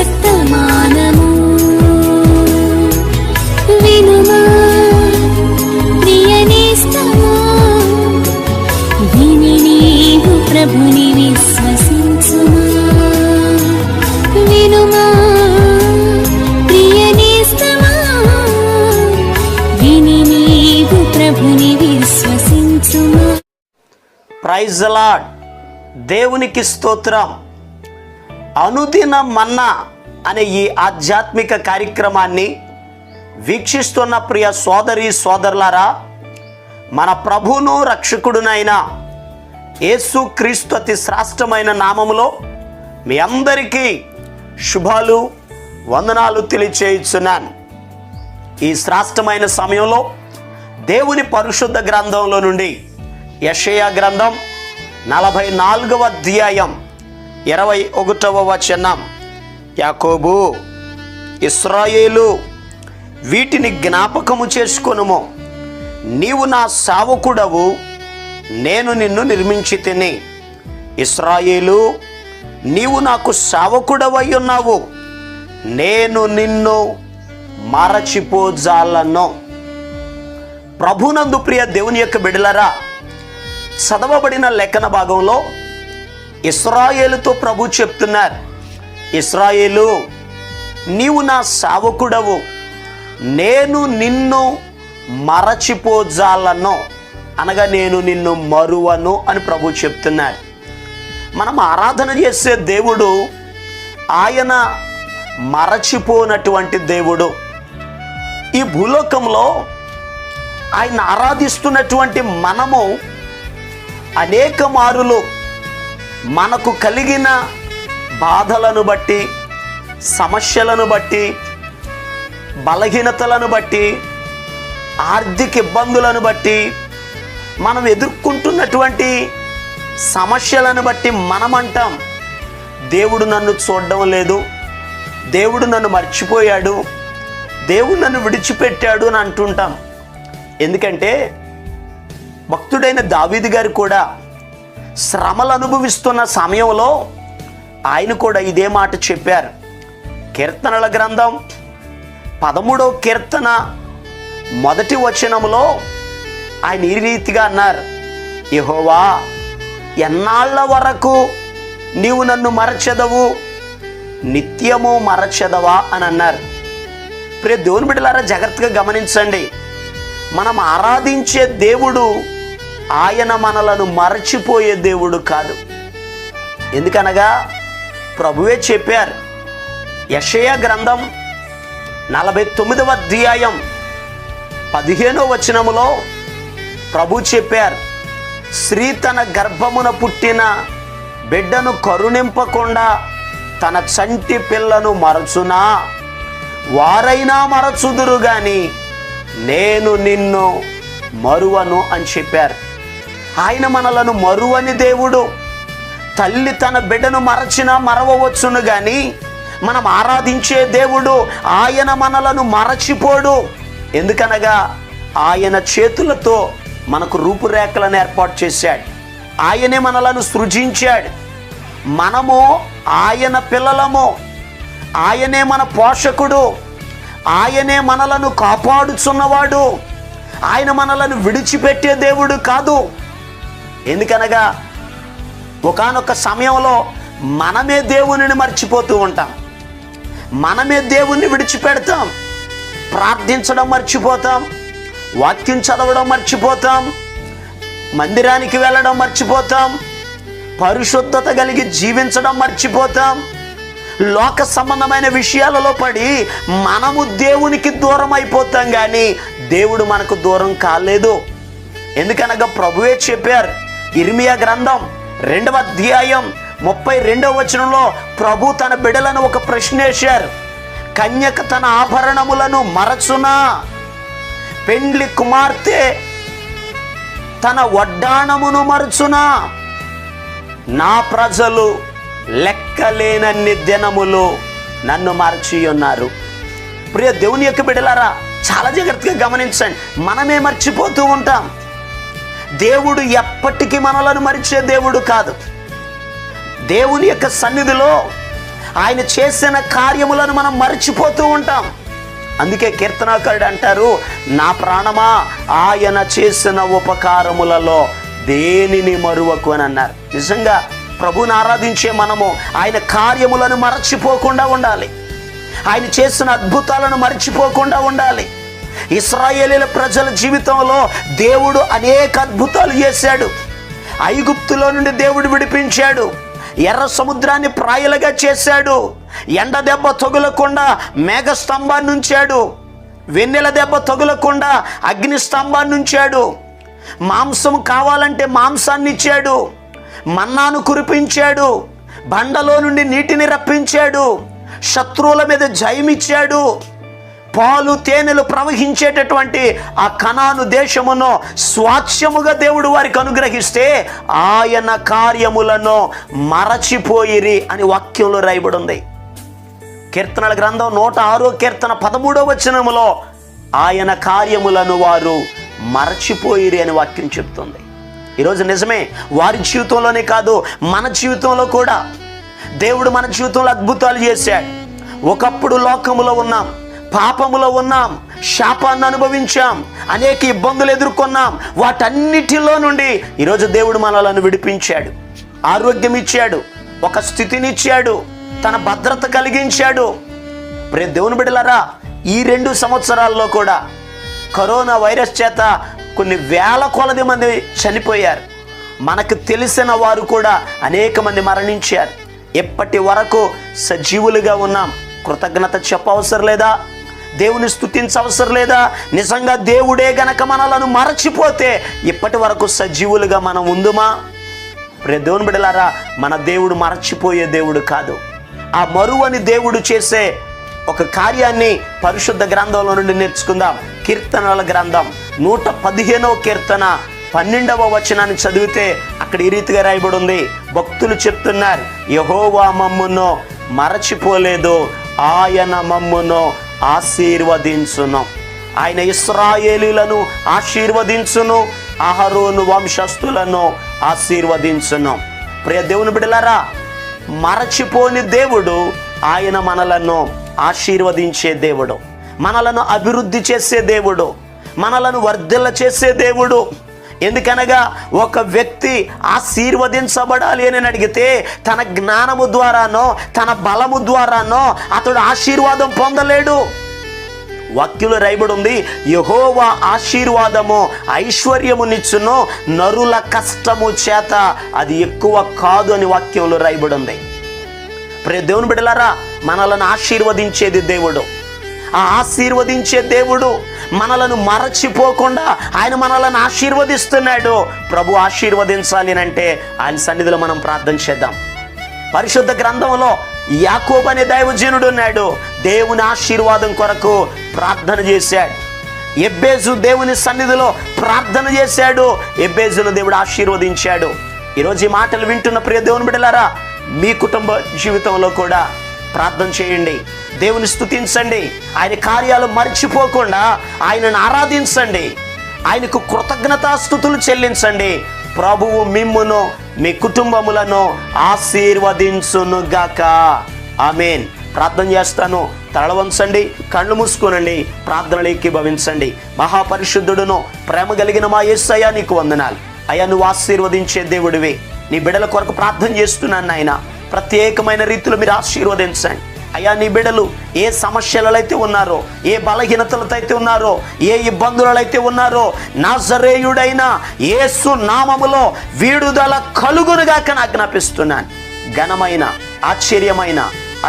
వర్తమానము వినుమా ప్రియ నేస్తమా, విని నీవు ప్రభుని విశ్వసించుమా. వినుమా ప్రియ నేస్తమా, విని నీవు ప్రభుని విశ్వసించుమా. Praise the lord. దేవునికి స్తోత్రం. అనుదిన మన్నా అనే ఈ ఆధ్యాత్మిక కార్యక్రమాన్ని వీక్షిస్తున్న ప్రియ సోదరి సోదరులారా, మన ప్రభువును రక్షకుడునైన యేసు క్రీస్తు అతి శ్రేష్టమైన నామములో మీ అందరికీ శుభాలు వందనాలు తెలియచేయుచున్నాను. ఈ శ్రేష్టమైన సమయంలో దేవుని పరిశుద్ధ గ్రంథంలో నుండి యెషయా గ్రంథం 44వ అధ్యాయం 21వ వచనం, యాకోబు ఇశ్రాయేలు వీటిని జ్ఞాపకము చేసుకొనుము, నీవు నా సేవకుడవు, నేను నిన్ను నిర్మించితిని. ఇశ్రాయేలు నీవు నాకు సేవకుడవై ఉన్నావు, నేను నిన్ను మరచిపోజాలను. ప్రభునందు ప్రియ దేవుని యొక్క బిడ్డలారా, చదవబడిన లేఖన భాగంలో ఇశ్రాయేలుతో ప్రభు చెప్తున్నారు, ఇశ్రాయేలు నీవు నా సేవకుడవు, నేను నిన్ను మరచిపోజాలను, అనగా నేను నిన్ను మరువను అని ప్రభు చెప్తున్నారు. మనం ఆరాధన చేసే దేవుడు ఆయన మరచిపోనటువంటి దేవుడు. ఈ భూలోకంలో ఆయన ఆరాధిస్తున్నటువంటి మనము అనేక మారులు మనకు కలిగిన బాధలను బట్టి, సమస్యలను బట్టి, బలహీనతలను బట్టి, ఆర్థిక ఇబ్బందులను బట్టి, మనం ఎదుర్కొంటున్నటువంటి సమస్యలను బట్టి మనమంటాం, దేవుడు నన్ను చూడడం లేదు, దేవుడు నన్ను మర్చిపోయాడు, దేవుడు నన్ను విడిచిపెట్టాడు అని అంటుంటాం. ఎందుకంటే భక్తుడైన దావీదు గారు కూడా శ్రమలు అనుభవిస్తున్న సమయంలో ఆయన కూడా ఇదే మాట చెప్పారు. కీర్తనల గ్రంథం 13వ కీర్తన 1వ వచనంలో ఆయన ఈ రీతిగా అన్నారు, యెహోవా ఎన్నాళ్ళ వరకు నీవు నన్ను మరచెదవు, నిత్యము మరచెదవా అని అన్నారు. ప్రియ దేవుని బిడ్డలారా, జాగ్రత్తగా గమనించండి. మనం ఆరాధించే దేవుడు ఆయన మనలను మరచిపోయే దేవుడు కాదు. ఎందుకనగా ప్రభువే చెప్పారు. యెషయా గ్రంథం 49వ అధ్యాయం 15వ వచనములో ప్రభు చెప్పారు, స్త్రీ తన గర్భమున పుట్టిన బిడ్డను కరుణింపకుండా తన చంటి పిల్లను మరచునా, వారైనా మరచుదురు గాని నేను నిన్ను మరువను అని చెప్పారు. ఆయన మనలను మరువని దేవుడు. తల్లి తన బిడ్డను మరచినా మరవవచ్చును కానీ మనం ఆరాధించే దేవుడు ఆయన మనలను మరచిపోడు. ఎందుకనగా ఆయన చేతులతో మనకు రూపురేఖలను ఏర్పాటు చేశాడు. ఆయనే మనలను సృజించాడు. మనము ఆయన పిల్లలము. ఆయనే మన పోషకుడు. ఆయనే మనలను కాపాడుచున్నవాడు. ఆయన మనలను విడిచిపెట్టే దేవుడు కాదు. ఎందుకనగా ఒకానొక సమయంలో మనమే దేవునిని మర్చిపోతూ ఉంటాం, మనమే దేవుణ్ణి విడిచిపెడతాం, ప్రార్థించడం మర్చిపోతాం, వాక్యం చదవడం మర్చిపోతాం, మందిరానికి వెళ్ళడం మర్చిపోతాం, పరిశుద్ధత కలిగి జీవించడం మర్చిపోతాం. లోక సంబంధమైన విషయాలలో పడి మనము దేవునికి దూరం అయిపోతాం, కానీ దేవుడు మనకు దూరం కాలేదు. ఎందుకనగా ప్రభువే చెప్పారు. ఇర్మియా గ్రంథం 2వ అధ్యాయం 32వ వచనంలో ప్రభు తన బిడ్డలను ఒక ప్రశ్న వేశారు. కన్యక తన ఆభరణములను మరచునా, పెండ్లి కుమార్తె తన వడ్డాణమును మరచునా? నా ప్రజలు లెక్కలేనన్ని దినములు నన్ను మరచి ఉన్నారు. ప్రియ దేవుని యొక్క బిడ్డలారా, చాలా జాగ్రత్తగా గమనించండి. మనమే మర్చిపోతూ ఉంటాం. దేవుడు ఎప్పటికీ మనలను మరిచే దేవుడు కాదు. దేవుని యొక్క సన్నిధిలో ఆయన చేసిన కార్యములను మనం మర్చిపోతూ ఉంటాం. అందుకే కీర్తనాకారుడు అంటారు, నా ప్రాణమా ఆయన చేసిన ఉపకారములలో దేనిని మరువకు అని అన్నారు. నిజంగా ప్రభువుని ఆరాధించే మనము ఆయన కార్యములను మరచిపోకుండా ఉండాలి. ఆయన చేసిన అద్భుతాలను మర్చిపోకుండా ఉండాలి. ఇశ్రాయేలీల ప్రజల జీవితంలో దేవుడు అనేక అద్భుతాలు చేశాడు. ఐగుప్తులో నుండి దేవుడు విడిపించాడు. ఎర్ర సముద్రాన్ని ప్రాయలుగా చేశాడు. ఎండ దెబ్బ తగులకుండా మేఘ స్తంభాన్ని ఉంచాడు. వెన్నెల దెబ్బ తగులకుండా అగ్ని స్తంభాన్ని ఉంచాడు. మాంసం కావాలంటే మాంసాన్ని ఇచ్చాడు. మన్నాను కురిపించాడు. బండలో నుండి నీటిని రప్పించాడు. శత్రువుల మీద జయమిచ్చాడు. పాలు తేనెలు ప్రవహించేటటువంటి ఆ కనాను దేశమును స్వాస్థ్యముగా దేవుడు వారికి అనుగ్రహిస్తే ఆయన కార్యములను మరచిపోయిరి అని వాక్యంలో రాయబడి ఉంది. కీర్తనల గ్రంథం 106వ కీర్తన 13వ వచనములో ఆయన కార్యములను వారు మరచిపోయిరి అని వాక్యం చెప్తుంది. ఈరోజు నిజమే, వారి జీవితంలోనే కాదు మన జీవితంలో కూడా దేవుడు మన జీవితంలో అద్భుతాలు చేశాడు. ఒకప్పుడు లోకములో ఉన్నాం, పాపములో ఉన్నాం, శాపాన్ని అనుభవించాం, అనేక ఇబ్బందులు ఎదుర్కొన్నాం. వాటన్నిటిలో నుండి ఈరోజు దేవుడు మనలను విడిపించాడు. ఆరోగ్యం ఇచ్చాడు, ఒక స్థితినిచ్చాడు, తన భద్రత కలిగించాడు. ప్రియ దేవుని బిడ్డలారా, ఈ 2 సంవత్సరాల్లో కూడా కరోనా వైరస్ చేత కొన్ని వేల కొలది మంది చనిపోయారు. మనకు తెలిసిన వారు కూడా అనేక మంది మరణించారు. ఎప్పటి వరకు సజీవులుగా ఉన్నాం. కృతజ్ఞత చెప్పవసరం లేదా? దేవుని స్తుతించవసరం లేదా? నిజంగా దేవుడే గనక మనలను మరచిపోతే ఇప్పటి వరకు సజీవులుగా మనం ఉందుమా? ప్రియ దేవుని బిడ్డలారా, మన దేవుడు మరచిపోయే దేవుడు కాదు. ఆ మరువని దేవుడు చేసే ఒక కార్యాన్ని పరిశుద్ధ గ్రంథంలో నుండి నేర్చుకుందాం. కీర్తనల గ్రంథం 115వ కీర్తన 12వ వచనాన్ని చదివితే అక్కడ ఈ రీతిగా రాయబడి ఉంది. భక్తులు చెప్తున్నారు, యెహోవా మమ్మును మరచిపోలేదు, ఆయన మమ్మును ఆశీర్వదించును. ఆయన ఇశ్రాయేలీలను ఆశీర్వదించును, అహరోను వంశస్థులను ఆశీర్వదించును. ప్రియ దేవుని బిడ్డలారా, మరచిపోని దేవుడు ఆయన మనలను ఆశీర్వదించే దేవుడు, మనలను అభివృద్ధి చేసే దేవుడు, మనలను వర్ధిల్ల చేసే దేవుడు. ఎందుకనగా ఒక వ్యక్తి ఆశీర్వదించబడాలి అని అడిగితే తన జ్ఞానము ద్వారానో తన బలము ద్వారానో అతడు ఆశీర్వాదం పొందలేడు. వాక్యంలో రాయబడి ఉంది, యెహోవా ఆశీర్వాదము ఐశ్వర్యమునిచ్చును, నరుల కష్టము చేత అది ఎక్కువ కాదు అని వాక్యంలో రాయబడి ఉంది. ప్రియ దేవుని బిడ్డలారా, మనలను ఆశీర్వదించేది దేవుడు. ఆ ఆశీర్వదించే దేవుడు మనలను మరచిపోకుండా ఆయన మనలను ఆశీర్వదిస్తున్నాడు. ప్రభు ఆశీర్వదించాలి అంటే ఆయన సన్నిధిలో మనం ప్రార్థన చేద్దాం. పరిశుద్ధ గ్రంథంలో యాకోబు అనే దైవజనుడు ఉన్నాడు. దేవుని ఆశీర్వాదం కొరకు ప్రార్థన చేశాడు. ఎబ్బేజు దేవుని సన్నిధిలో ప్రార్థన చేశాడు. ఎబ్బేజును దేవుడు ఆశీర్వదించాడు. ఈరోజు ఈ మాటలు వింటున్న ప్రియ దేవుని బిడ్డలారా, మీ కుటుంబ జీవితంలో కూడా ప్రార్థన చేయండి, దేవుని స్తుతించండి, ఆయన కార్యాలు మర్చిపోకుండా ఆయనను ఆరాధించండి, ఆయనకు కృతజ్ఞతాస్తుతులు చెల్లించండి. ప్రభువు మిమ్మును మీ కుటుంబములను ఆశీర్వదించునుగాక. ఆమేన్. ప్రార్థన చేస్తాను. తల వంచండి, కళ్ళు మూసుకోనండి, ప్రార్థనలు ఏకీభవించండి. మహాపరిశుద్ధుడును ప్రేమ కలిగిన మా యేసయ్యా, నీకు వందనాలు. అయ్యా, నువ్వు ఆశీర్వదించే దేవుడివి. నీ బిడ్డల కొరకు ప్రార్థన చేస్తున్నాను నాయన. ప్రత్యేకమైన రీతిలో మీరు ఆశీర్వదించండి అయ్యా. నీ బిడ్డలు ఏ సమస్యలలో అయితే ఉన్నారో, ఏ బలహీనతలతో అయితే ఉన్నారో, ఏ ఇబ్బందులలో అయితే ఉన్నారో, నజరేయుడైన యేసు నామములో విడుదల కలుగునుగాక ఆజ్ఞాపిస్తున్నాను. ఘనమైన, ఆశ్చర్యమైన,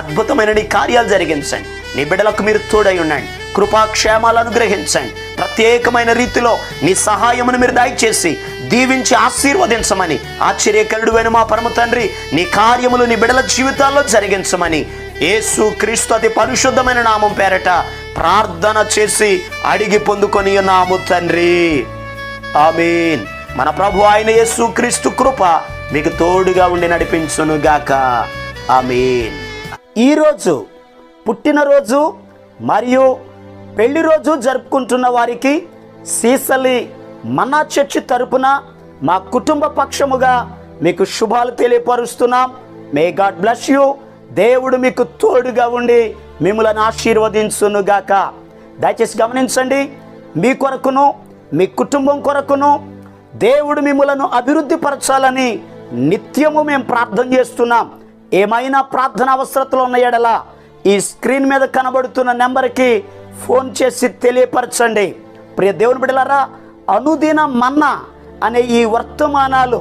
అద్భుతమైన నీ కార్యాలు జరిగించండి. నీ బిడ్డలకు మీరు తోడై ఉండండి. కృపాక్షేమాలు అనుగ్రహించండి. ప్రత్యేకమైన రీతిలో నీ సహాయమును మీరు దయచేసి దీవించి ఆశీర్వదించమని, ఆశ్చర్యకరుడైన మా పరమ తండ్రి, నీ కార్యములు నీ బిడ్డల జీవితాల్లో జరిగించమని యేసు క్రీస్తు అతి పరిశుద్ధమైన నామం పేరట ప్రార్థన చేసి అడిగి పొందుకొని ఉన్నాము తండ్రి. ఆమేన్. మన ప్రభు అయిన యేసు క్రీస్తు కృప మీకు తోడుగా ఉండి నడిపించునుగాక. ఆమేన్. ఈరోజు పుట్టినరోజు మరియు పెళ్లి రోజు జరుపుకుంటున్న వారికి సీసలి మన్నా చర్చి తరపున మా కుటుంబ పక్షముగా మీకు శుభాలు తెలియపరుస్తున్నాం. May God bless you. దేవుడు మీకు తోడుగా ఉండి మిమ్మల్ని ఆశీర్వదించునుగాక. దయచేసి గమనించండి, మీ కొరకును మీ కుటుంబం కొరకును దేవుడు మిమ్మలను అభివృద్ధి పరచాలని నిత్యము మేము ప్రార్థన చేస్తున్నాం. ఏమైనా ప్రార్థన అవసరతలు ఉన్న ఎడల ఈ స్క్రీన్ మీద కనబడుతున్న నెంబర్కి ఫోన్ చేసి తెలియపరచండి. ప్రియ దేవుని బిడ్డలారా, అనుదిన మన్నా అనే ఈ వర్తమానాలు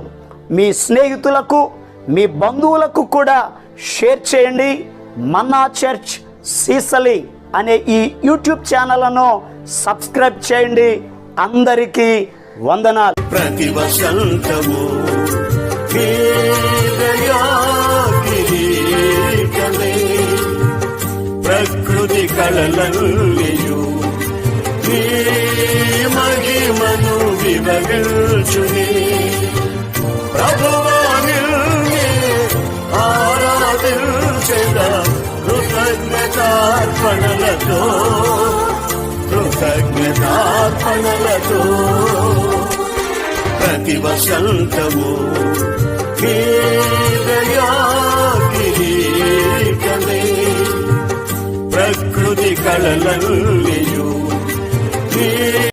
మీ స్నేహితులకు మీ బంధువులకు కూడా షేర్ చేయండి. మన్నా చర్చ్ సీసలి అనే ఈ యూట్యూబ్ ఛానల్ను సబ్స్క్రైబ్ చేయండి. అందరికీ వందనాలు. ప్రతి వసంతము మీ దయా కిరీటమే, ప్రకృతి కళలన్నీయు మీ మహిమను వివరించునే. ప్రభువా నిన్నే ఆరాధించెదా కృతజ్ఞతార్పణలతో, కృతజ్ఞతార్పణలతో. ప్రతి వసంతము మీ దయా కిరీటమే, ప్రకృతి కళలన్నీ